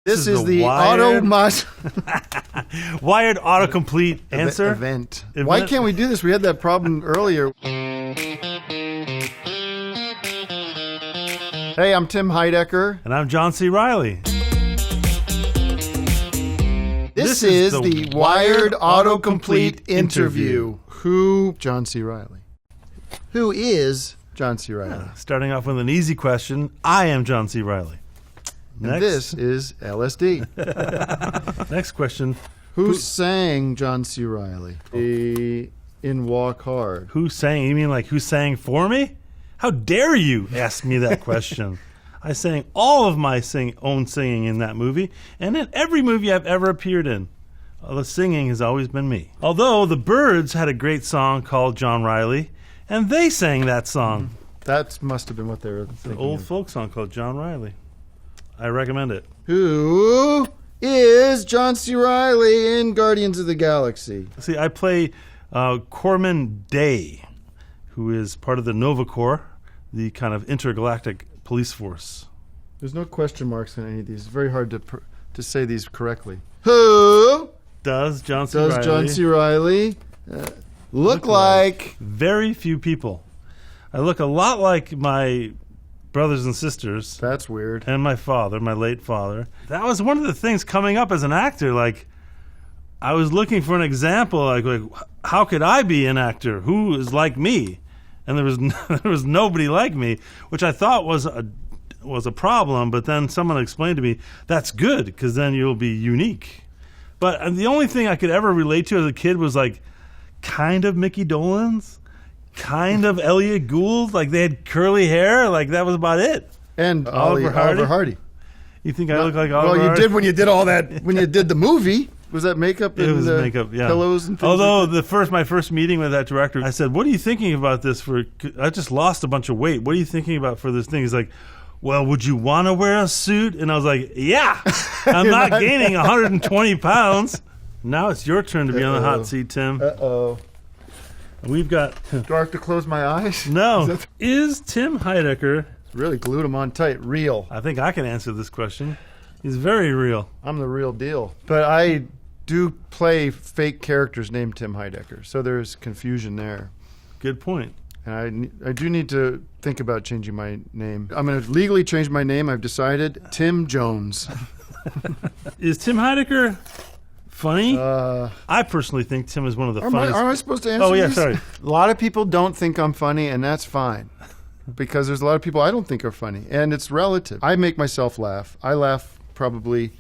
This is the Wired Wired autocomplete answer event. Why can't we do this? We had that problem earlier. Hey, I'm Tim Heidecker. And I'm John C Reilly. This is the Wired Autocomplete interview. Who? John C Reilly. Who is John C Reilly? Starting off with an easy question. I am John C Reilly. And this is LSD. Next question. Who sang John C Reilly in Walk Hard? Who sang? You mean like who sang for me? How dare you ask me that question? I sang all of my own singing in that movie, and in every movie I've ever appeared in. The singing has always been me. Although the Byrds had a great song called John Reilly, and they sang that song. That must have been what they were thinking. An old folk song called John Reilly. I recommend it. Who is John C Reilly in Guardians of the Galaxy? See, I play Corpsman Day, who is part of the Nova Corps, the kind of intergalactic police force. There's no question marks in any of these. It's very hard to say these correctly. Who does John C. Reilly look like? Very few people. I look a lot like my brothers and sisters. That's weird. And my father, my late father. That was one of the things coming up as an actor. Like, I was looking for an example. Like how could I be an actor? Who is like me? And there was nobody like me, which I thought was a problem. But then someone explained to me, that's good, because then you'll be unique. But the only thing I could ever relate to as a kid was like kind of Mickey Dolenz, kind of Elliot Gould. Like they had curly hair. Like that was about it. And Oliver Hardy. You think I look like Oliver Hardy? Well, you did when you did all that, when you did the movie. Was that makeup and makeup, yeah. Pillows and things? Although like my first meeting with that director, I said, what are you thinking about this for? I just lost a bunch of weight. What are you thinking about for this thing? He's like, well, would you want to wear a suit? And I was like, yeah, I'm not gaining 120 pounds. Now it's your turn to be on the hot seat, Tim. Uh-oh. We've got... Do I have to close my eyes? No. Is Tim Heidecker... Really glued him on tight. Real. I think I can answer this question. He's very real. I'm the real deal. But I do play fake characters named Tim Heidecker, so there's confusion there. Good point. And I do need to think about changing my name. I'm going to legally change my name. I've decided. Tim Jones. Is Tim Heidecker funny? I personally think Tim is one of the funniest. Am I supposed to answer Oh, yeah, these? sorry. A lot of people don't think I'm funny, and that's fine. Because there's a lot of people I don't think are funny, and it's relative. I make myself laugh. I laugh probably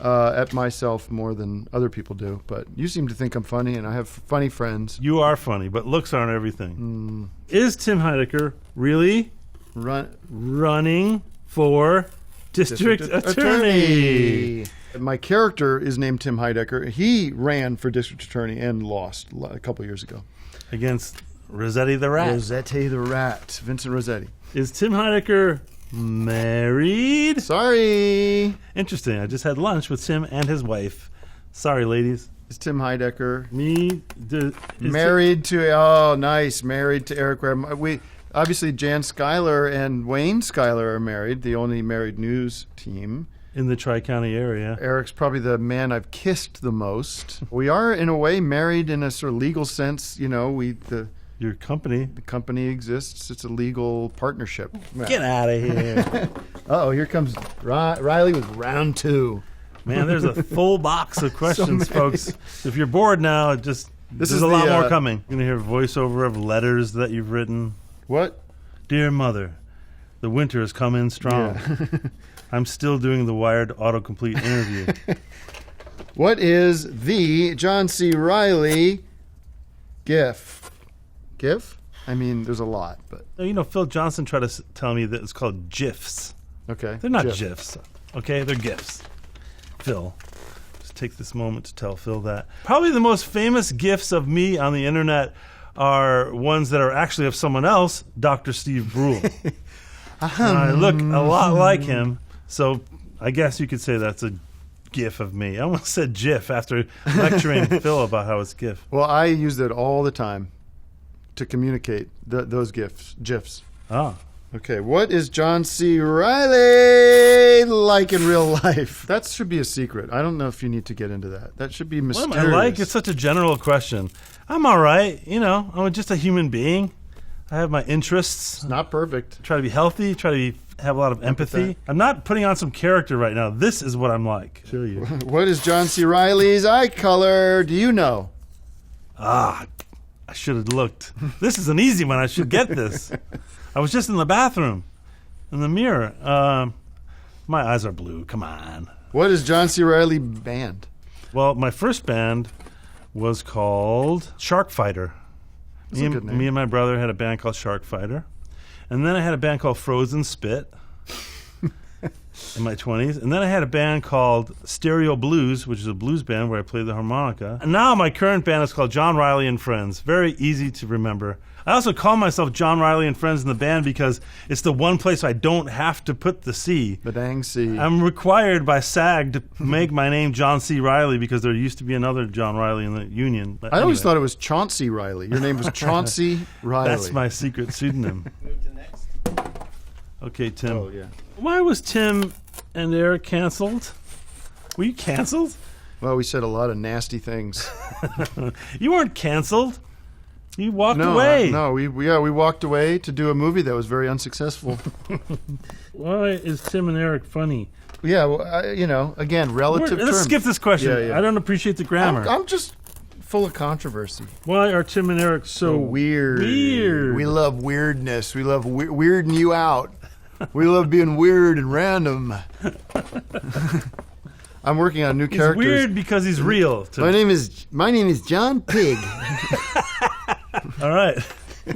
at myself more than other people do, but you seem to think I'm funny, and I have funny friends. You are funny, but looks aren't everything. Is Tim Heidecker really running for district attorney? My character is named Tim Heidecker. He ran for district attorney and lost a couple years ago. Against Rossetti the Rat. Rossetti the Rat. Vincent Rossetti. Is Tim Heidecker married? Sorry. Interesting. I just had lunch with Tim and his wife. Sorry, ladies. Is Tim Heidecker married to? Oh, nice. Married to Eric Wareheim. Obviously Jan Schuyler and Wayne Schuyler are married. The only married news team in the Tri-County area. Eric's probably the man I've kissed the most. We are in a way married in a sort of legal sense. You know, your company. The company exists. It's a legal partnership. Get out of here. Uh-oh, here comes Reilly with round 2. Man, there's a full box of questions, folks. If you're bored now, there's a lot more coming. You're going to hear voiceover of letters that you've written. What? Dear Mother, the winter has come in strong. Yeah. I'm still doing the Wired autocomplete interview. What is the John C Reilly Gif? GIF? I mean, there's a lot, but... You know, Phil Johnson tried to tell me that it's called GIFs. Okay. They're not GIFs. Okay, they're GIFs. Phil. Just take this moment to tell Phil that. Probably the most famous GIFs of me on the internet are ones that are actually of someone else, Dr. Steve Brule. I look a lot like him, so I guess you could say that's a GIF of me. I almost said GIF after lecturing Phil about how it's GIF. Well, I use that all the time to communicate those GIFs. Ah. Okay, what is John C. Reilly like in real life? That should be a secret. I don't know if you need to get into that. That should be mysterious. What am I like? It's such a general question. I'm all right. You know, I'm just a human being. I have my interests. It's not perfect. Try to be healthy. Have a lot of empathy. I'm not putting on some character right now. This is what I'm like. Show you. What is John C. Reilly's eye color? Do you know? I should have looked. This is an easy one. I should get this. I was just in the bathroom, in the mirror. My eyes are blue. Come on. What is John C. Reilly band? Well, my first band was called Shark Fighter. That's a good name. Me and my brother had a band called Shark Fighter. And then I had a band called Frozen Spit in my 20s. And then I had a band called Stereo Blues, which is a blues band where I played the harmonica. And now my current band is called John Reilly and Friends. Very easy to remember. I also call myself John Reilly and Friends in the band because it's the one place I don't have to put the C. The dang C. I'm required by SAG to make my name John C. Reilly because there used to be another John Reilly in the union. But I always thought it was Chauncey Reilly. Your name was Chauncey Reilly. That's my secret pseudonym. Move to next. Okay, Tim. Oh, yeah. Why was Tim and Eric canceled? Were you canceled? Well, we said a lot of nasty things. You weren't canceled. You walked away. No, we walked away to do a movie that was very unsuccessful. Why is Tim and Eric funny? Yeah, well, again, relative Let's terms. skip this question. Yeah, yeah. I don't appreciate the grammar. I'm just full of controversy. Why are Tim and Eric so weird? Weird. We love weirdness. We love weirding you out. We love being weird and random. I'm working on new characters. He's weird because he's real. My name is John Pig. All right.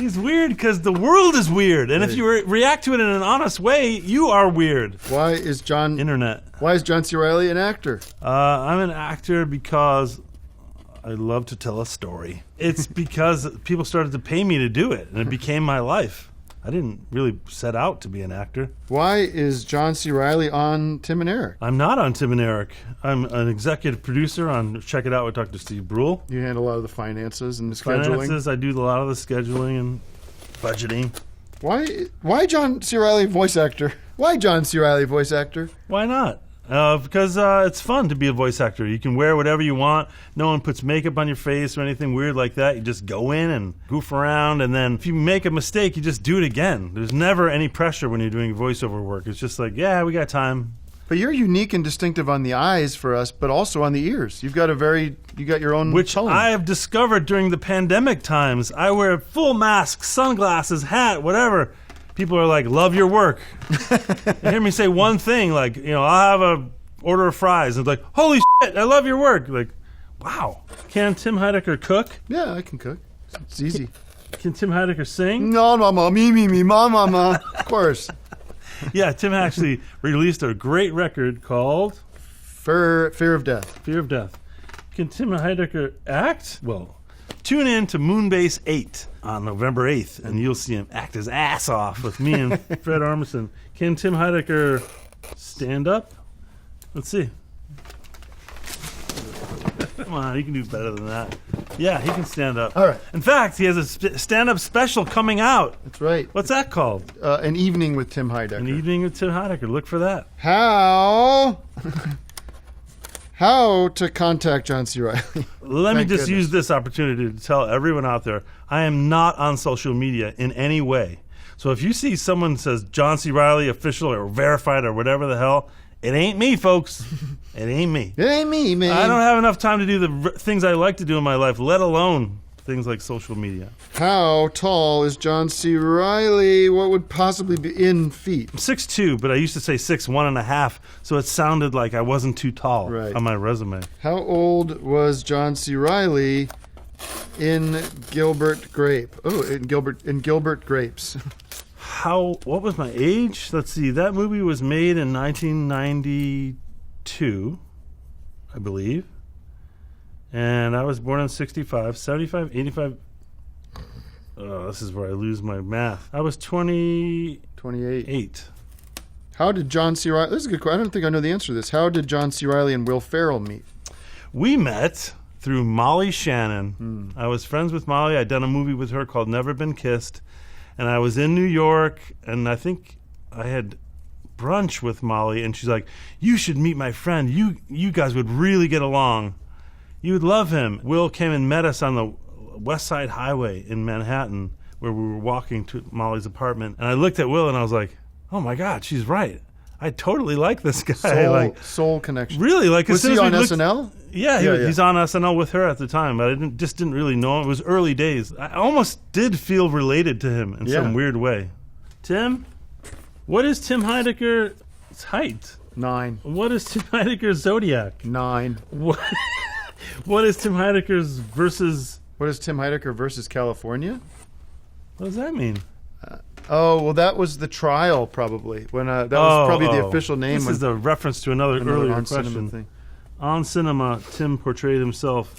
He's weird because the world is weird, and if you react to it in an honest way, you are weird. Why is John C. Reilly an actor? I'm an actor because I love to tell a story. It's because people started to pay me to do it, and it became my life. I didn't really set out to be an actor. Why is John C. Reilly on Tim and Eric? I'm not on Tim and Eric. I'm an executive producer on Check It Out with Dr. Steve Brule. You handle a lot of the finances and the scheduling? Finances, I do a lot of the scheduling and budgeting. Why John C. Reilly voice actor? Why John C. Reilly voice actor? Why not? Because it's fun to be a voice actor. You can wear whatever you want. No one puts makeup on your face or anything weird like that. You just go in and goof around, and then if you make a mistake, you just do it again. There's never any pressure when you're doing voiceover work. It's just like, yeah, we got time. But you're unique and distinctive on the eyes for us, but also on the ears. You got your own Which tone. I have discovered during the pandemic times. I wear a full mask, sunglasses, hat, whatever. People are like, love your work. They hear me say one thing, like, I'll have a order of fries. And it's like, holy shit, I love your work. Like, wow. Can Tim Heidecker cook? Yeah, I can cook. It's easy. Can Tim Heidecker sing? No, mama, me, mama. Of course. Yeah, Tim actually released a great record called Fear of Death. Fear of Death. Can Tim Heidecker act? Well, tune in to Moonbase 8 on November 8th, and you'll see him act his ass off with me and Fred Armisen. Can Tim Heidecker stand up? Let's see. Come on, he can do better than that. Yeah, he can stand up. All right. In fact, he has a stand-up special coming out. That's right. What's that called? An Evening with Tim Heidecker. An Evening with Tim Heidecker. Look for that. How to contact John C. Reilly? Let me just use this opportunity to tell everyone out there, I am not on social media in any way. So if you see someone says John C. Reilly official or verified or whatever the hell, it ain't me, folks. It ain't me. It ain't me, man. I don't have enough time to do the things I like to do in my life, let alone things like social media. How tall is John C. Reilly? What would possibly be in feet? I'm 6'2", but I used to say 6'1.5", so it sounded like I wasn't too tall on my resume. How old was John C. Reilly in Gilbert Grape? Oh, in Gilbert Grapes. What was my age? Let's see. That movie was made in 1992, I believe. And I was born in 65, 75, 85. Oh, this is where I lose my math. I was 28. How did John C. Reilly... This is a good question. I don't think I know the answer to this. How did John C. Reilly and Will Ferrell meet? We met through Molly Shannon. I was friends with Molly. I'd done a movie with her called Never Been Kissed. and I was in New York, and I think I had brunch with Molly, and she's like, "You should meet my friend. You guys would really get along. You would love him." Will came and met us on the West Side Highway in Manhattan, where we were walking to Molly's apartment, and I looked at Will, and I was like, "Oh my God, she's right. I totally like this guy." Soul connection. Really? Like, Was as soon he as on we looked, SNL? Yeah, he's on SNL with her at the time, but I didn't really know him. It was early days. I almost did feel related to him in some weird way. Tim, what is Tim Heidecker's height? 9. What is Tim Heidecker's zodiac? 9. What is Tim Heidecker's versus? What is Tim Heidecker versus California? What does that mean? Oh, well, that was the trial, probably. When that was probably the official name. This is a reference to another earlier on question. Cinema thing. On Cinema, Tim portrayed himself.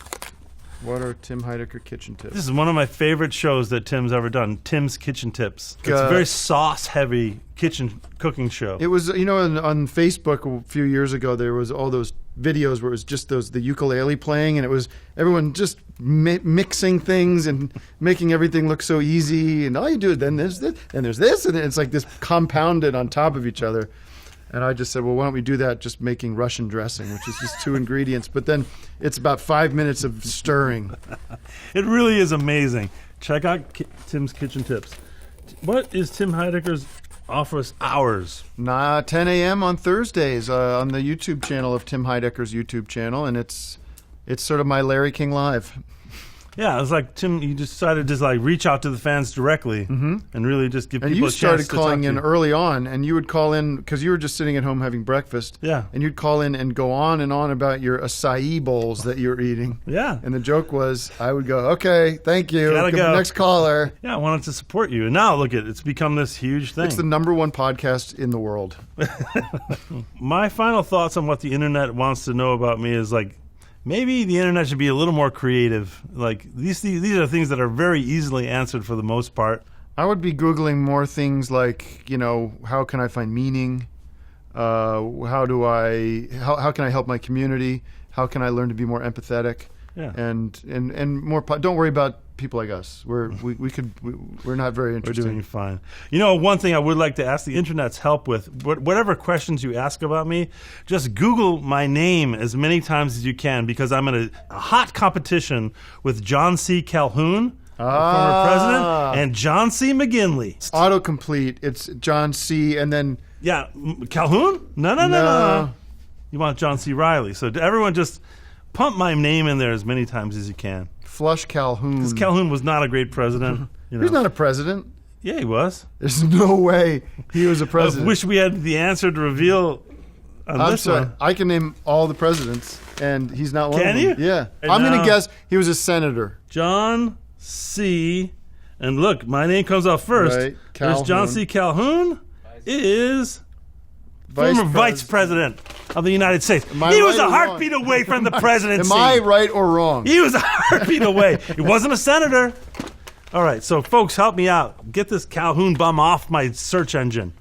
What are Tim Heidecker kitchen tips? This is one of my favorite shows that Tim's ever done. Tim's Kitchen Tips. It's a very sauce-heavy kitchen cooking show. It was, on Facebook a few years ago, there was all those videos where it was just the ukulele playing, and it was everyone just mixing things and making everything look so easy. And all you do is then there's this, and there's this, and it's like this compounded on top of each other. And I just said, well, why don't we do that just making Russian dressing, which is just 2 ingredients. But then it's about 5 minutes of stirring. It really is amazing. Check out Tim's Kitchen Tips. What is Tim Heidecker's office hours? 10 a.m. on Thursdays on the YouTube channel of Tim Heidecker's YouTube channel. And it's sort of my Larry King Live. Yeah, it's like, Tim, you decided to just reach out to the fans directly and really just give people a chance to talk to you. And you started calling in early on, and you would call in because you were just sitting at home having breakfast. Yeah. And you'd call in and go on and on about your acai bowls that you were eating. Yeah. And the joke was, I would go, okay, thank you. Gotta go. Next caller. Yeah, I wanted to support you. And now, look at it. It's become this huge thing. It's the #1 podcast in the world. My final thoughts on what the internet wants to know about me is maybe the internet should be a little more creative. These are things that are very easily answered for the most part. I would be Googling more things like, how can I find meaning? How can I help my community? How can I learn to be more empathetic? Yeah. And more. Don't worry about people like us. We're not very interesting. We're doing fine. One thing I would like to ask the internet's help with, whatever questions you ask about me, just Google my name as many times as you can, because I'm in a hot competition with John C. Calhoun, the former president, and John C. McGinley. Autocomplete. It's John C. and then... Yeah, Calhoun? No. You want John C. Reilly. So everyone just pump my name in there as many times as you can. Flush Calhoun. Because Calhoun was not a great president. He's not a president. Yeah, he was. There's no way he was a president. I wish we had the answer to reveal on this one. I can name all the presidents, and he's not one of them. Can you? Yeah. Right I'm going now, to guess he was a senator. John C. And look, my name comes out first. Right. There's John C. Calhoun. Is former vice president of the United States. He was a heartbeat away from the presidency. Am I right or wrong? He was a heartbeat away. He wasn't a senator. All right, so folks, help me out. Get this Calhoun bum off my search engine.